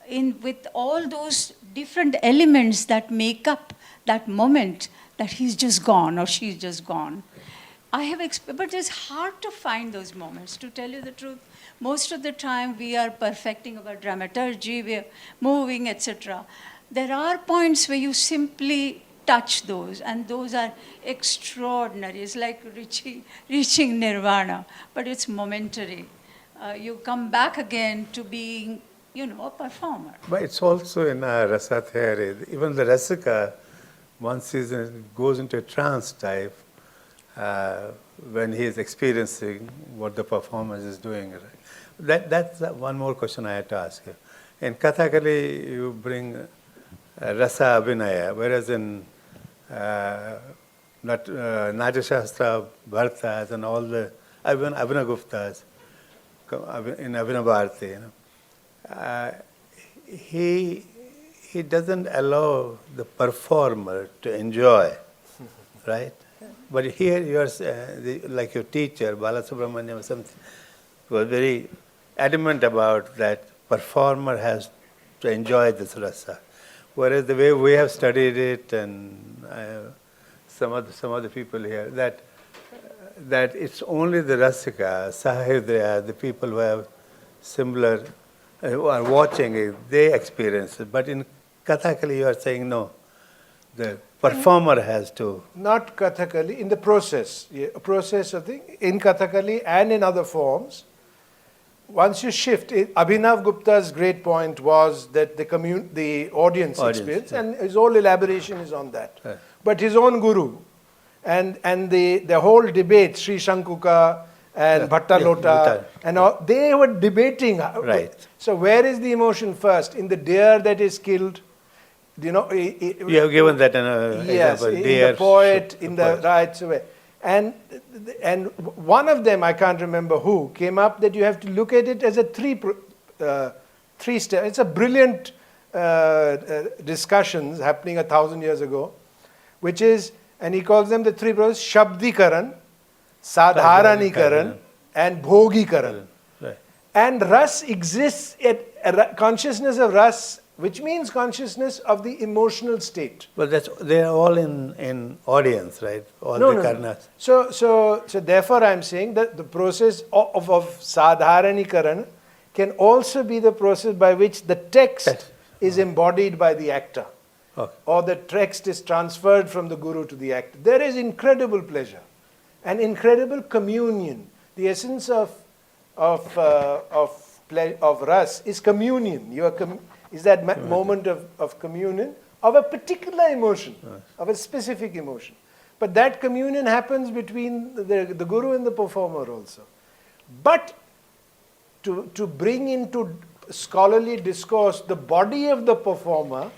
S10: with all those different elements that make up that moment that he's just gone or she's just gone. But it's hard to find those moments, to tell you the truth. Most of the time we are perfecting our dramaturgy, we are moving, etc. There are points where you simply touch those, and those are extraordinary. It's like reaching nirvana, but it's momentary. You come back again to being, a performer.
S9: But it's also in rasa theory. Even the rasika, once he goes into a trance type, when he is experiencing what the performance is doing. That's one more question I had to ask you. In Kathakali, you bring rasa abhinaya, whereas in Natya Shastra, Bhartas, and all the Abhinaguptas, in Abhinabharti, he doesn't allow the performer to enjoy, right? But here you are, like your teacher, Balasubramaniam or something, was very adamant about that performer has to enjoy this rasa. Whereas the way we have studied it, and some of the people here, that it's only the rasika, sahidriya, the people who have similar, who are watching it, they experience it. But in Kathakali, you are saying no. The performer has to.
S2: Not Kathakali, in the process of in Kathakali and in other forms, once you shift, Abhinav Gupta's great point was that the audience experience, and his whole elaboration is on that.
S9: Right.
S2: But his own guru, and the whole debate, Sri Shankuka and Bhattalota, and all, they were debating.
S9: Right.
S2: So where is the emotion first? In the deer that is killed? You
S9: have given that
S2: yes,
S9: example.
S2: In the poet, in the right way. And one of them, I can't remember who, came up that you have to look at it as a three step. It's a brilliant discussions happening 1,000 years ago, which is, and he calls them the three processes: Shabdikaran, Sadharanikaran, and Bhogikaran.
S9: Right.
S2: And Ras exists at consciousness of Ras, which means consciousness of the emotional state.
S9: But they are all in audience, right? All the karnas.
S2: So therefore I'm saying that the process of sadharanikaran can also be the process by which the text is embodied by the actor.
S9: Okay.
S2: Or the text is transferred from the guru to the actor. There is incredible pleasure and incredible communion. The essence of ras is communion. Is that moment of communion of a particular emotion, of a specific emotion. But that communion happens between the guru and the performer also. But to bring into scholarly discourse the body of the performer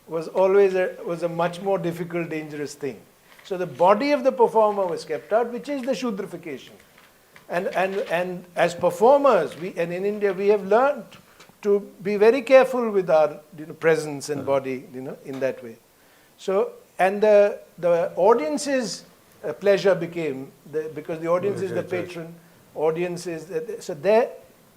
S2: was always a much more difficult, dangerous thing. So the body of the performer was kept out, which is the Shudrification. And as performers, and in India we have learned to be very careful with our presence and body, in that way. So, and the audience's pleasure became, because the audience is the patron, audience is, so there,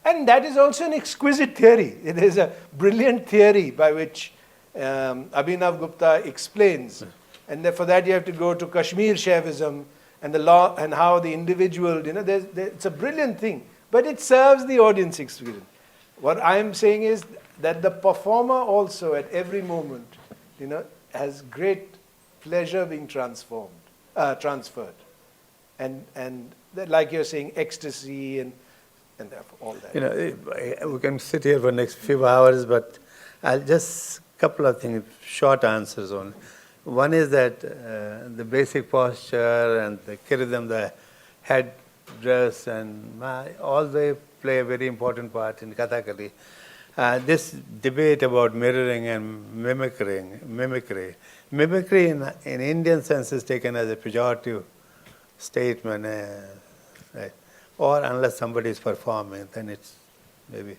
S2: and that is also an exquisite theory. It is a brilliant theory by which Abhinav Gupta explains. And for that you have to go to Kashmir Shaivism and the law and how the individual, it's a brilliant thing, but it serves the audience experience. What I'm saying is that the performer also at every moment, has great pleasure being transferred. And that, like you're saying, ecstasy and all that.
S9: We can sit here for next few hours, but I'll just couple of things, short answers only. One is that the basic posture and the kiridam, the head dress, and all they play a very important part in Kathakali. This debate about mirroring and mimicry in Indian sense is taken as a pejorative statement, right? Or unless somebody is performing, then it's maybe.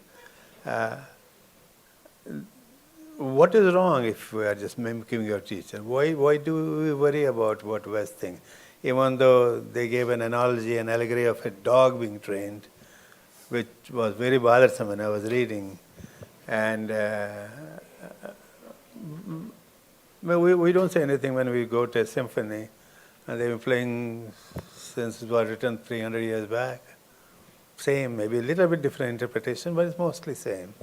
S9: What is wrong if we are just mimicking your teacher? Why do we worry about what West thinks? Even though they gave an analogy, an allegory of a dog being trained, which was very bothersome when I was reading. And we don't say anything when we go to a symphony, and they've been playing since it was written 300 years back. Same, maybe a little bit different interpretation, but it's mostly same.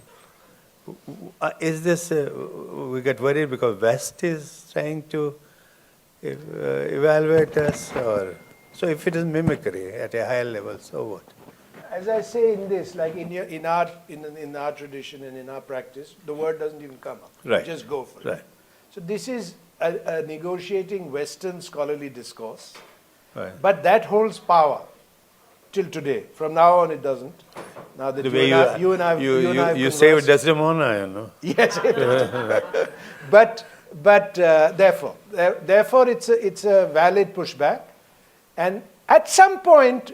S9: Is this, we get worried because West is trying to evaluate us, or so if it is mimicry at a higher level, so what?
S2: As I say in this, like in our tradition and in our practice, the word doesn't even come up.
S9: Right.
S2: You just go for it.
S9: Right.
S2: So this is a negotiating Western scholarly discourse,
S9: Right.
S2: but that holds power till today. From now on, it doesn't. Now that you and I
S9: you saved Desdemona,
S2: Yes, but therefore it's a valid pushback, and at some point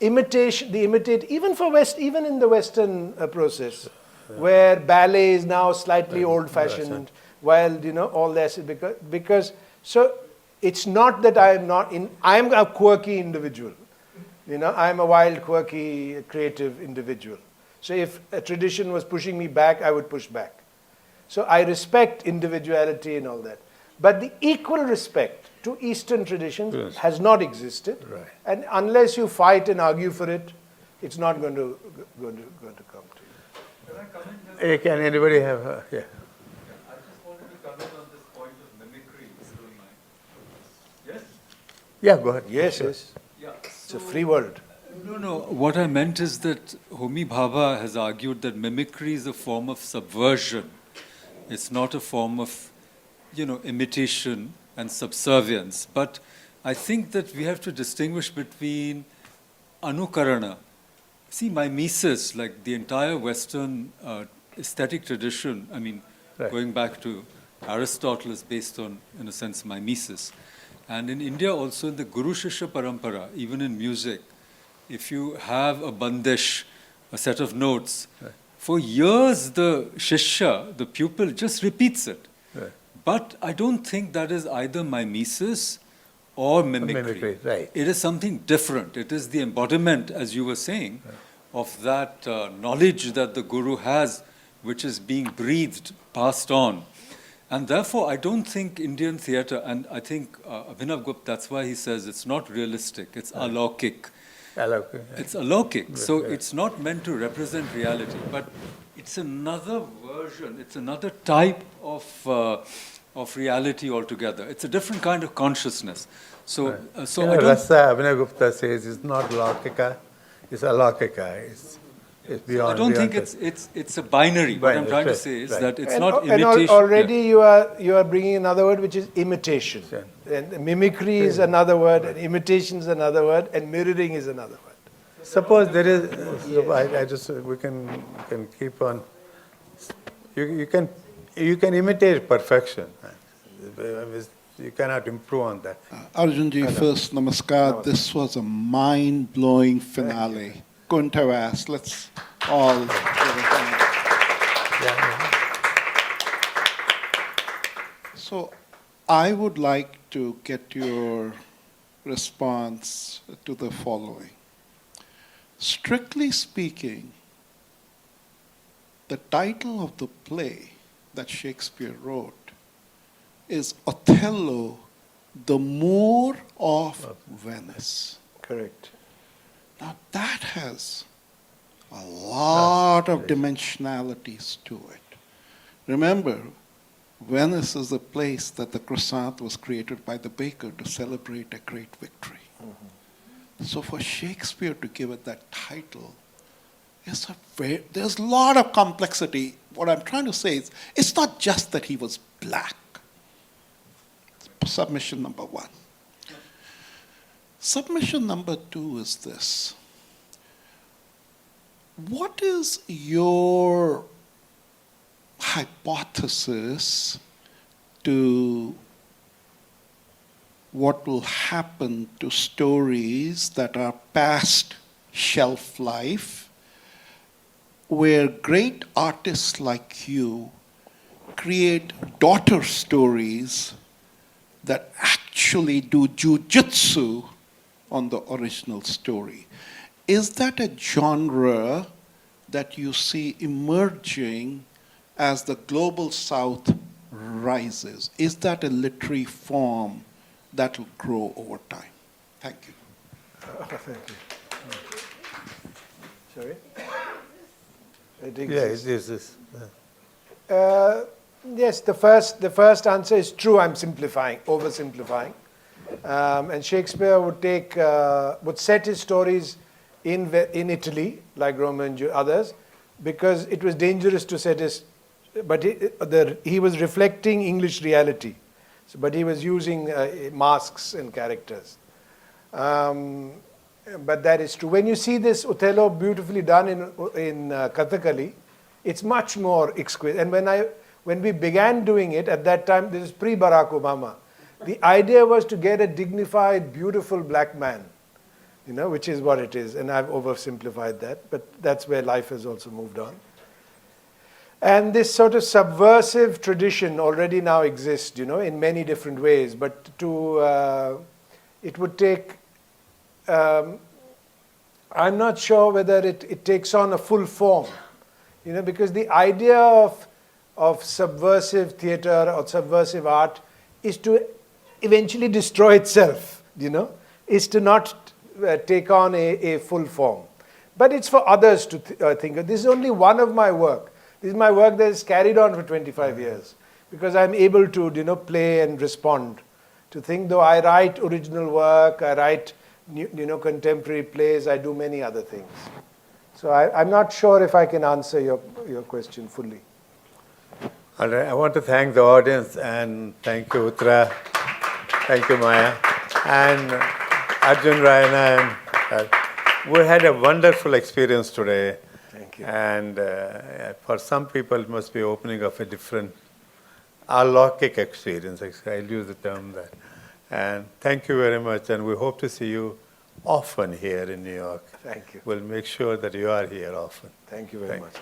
S2: even for West, even in the Western process, where ballet is now slightly old-fashioned, while all this because so it's not that I'm a quirky individual, I'm a wild, quirky, creative individual. So if a tradition was pushing me back, I would push back. So I respect individuality and all that. But the equal respect to Eastern traditions has not existed.
S9: Right.
S2: And unless you fight and argue for it, it's not going to come to you.
S11: Can I comment just
S9: Hey, can anybody have
S11: I just wanted to comment on this point of mimicry, if you don't mind. Yes?
S9: Yeah, go ahead.
S2: Yes,
S9: Sure.
S2: yes.
S11: Yeah.
S2: It's a free world.
S11: No. What I meant is that Homi Bhabha has argued that mimicry is a form of subversion. It's not a form of, imitation and subservience. But I think that we have to distinguish between anukarana. See, mimesis, like the entire Western aesthetic tradition, going back to Aristotle, is based on, in a sense, mimesis. And in India also, in the Guru Shishya Parampara, even in music, if you have a bandish, a set of notes, for years the Shishya, the pupil, just repeats it.
S9: Right.
S11: But I don't think that is either mimesis or mimicry.
S9: Right.
S11: It is something different. It is the embodiment, as you were saying, of that knowledge that the Guru has, which is being breathed, passed on. And therefore, I don't think Indian theatre, and I think Abhinav Gupta, that's why he says it's not realistic, it's alaukik. It's alaukik, so it's not meant to represent reality, but it's another version, it's another type of reality altogether. It's a different kind of consciousness. So, I don't...
S9: Rasa, Abhinav Gupta says it's not laukika, it's alaukika. It's beyond.
S11: I don't think it's a binary. What I'm trying to say is that it's not imitation.
S2: And already you are bringing another word, which is imitation. And mimicry is another word, and imitation is another word, and mirroring is another word.
S9: Suppose there is, we can keep on. You can imitate perfection. You cannot improve on that.
S12: Arjunji, first, namaskar. This was a mind-blowing finale. Couldn't have asked. Let's all give a hand. So, I would like to get your response to the following. Strictly speaking, the title of the play that Shakespeare wrote is Othello the Moor of Venice.
S2: Correct.
S12: Now that has a lot of dimensionalities to it. Remember, Venice is the place that the croissant was created by the baker to celebrate a great victory. So for Shakespeare to give it that title, there's a lot of complexity. What I'm trying to say is, it's not just that he was black. Submission number one. Submission number two is this. What is your hypothesis to what will happen to stories that are past shelf life, where great artists like you create daughter stories that actually do jujitsu on the original story? Is that a genre that you see emerging as the global South rises? Is that a literary form that will grow over time? Thank you.
S2: Thank you. Sorry?
S9: Yeah, it is.
S2: Yes, the first answer is true. I'm simplifying, oversimplifying. And Shakespeare would set his stories in Italy, like Romeo and others, because it was dangerous to set his. But he was reflecting English reality, but he was using masks and characters. But that is true. When you see this Othello beautifully done in Kathakali, it's much more exquisite. And when we began doing it at that time, this is pre-Barack Obama. The idea was to get a dignified, beautiful black man, which is what it is. And I've oversimplified that, but that's where life has also moved on. And this sort of subversive tradition already now exists, in many different ways. But it would take. I'm not sure whether it takes on a full form, because the idea of subversive theater or subversive art is to eventually destroy itself, is to not take on a full form. But it's for others to think of. This is only one of my work. This is my work that is carried on for 25 years, because I'm able to, play and respond to things. Though I write original work, I write, contemporary plays, I do many other things. So I'm not sure if I can answer your question fully.
S9: All right, I want to thank the audience, and thank you, Uttara, thank you, Maya, and Arjun, Raina, and we had a wonderful experience today.
S2: Thank you.
S9: And for some people, it must be opening up a different alaukic experience. I'll use the term there. And thank you very much, and we hope to see you often here in New York.
S2: Thank you.
S9: We'll make sure that you are here often.
S2: Thank you very much.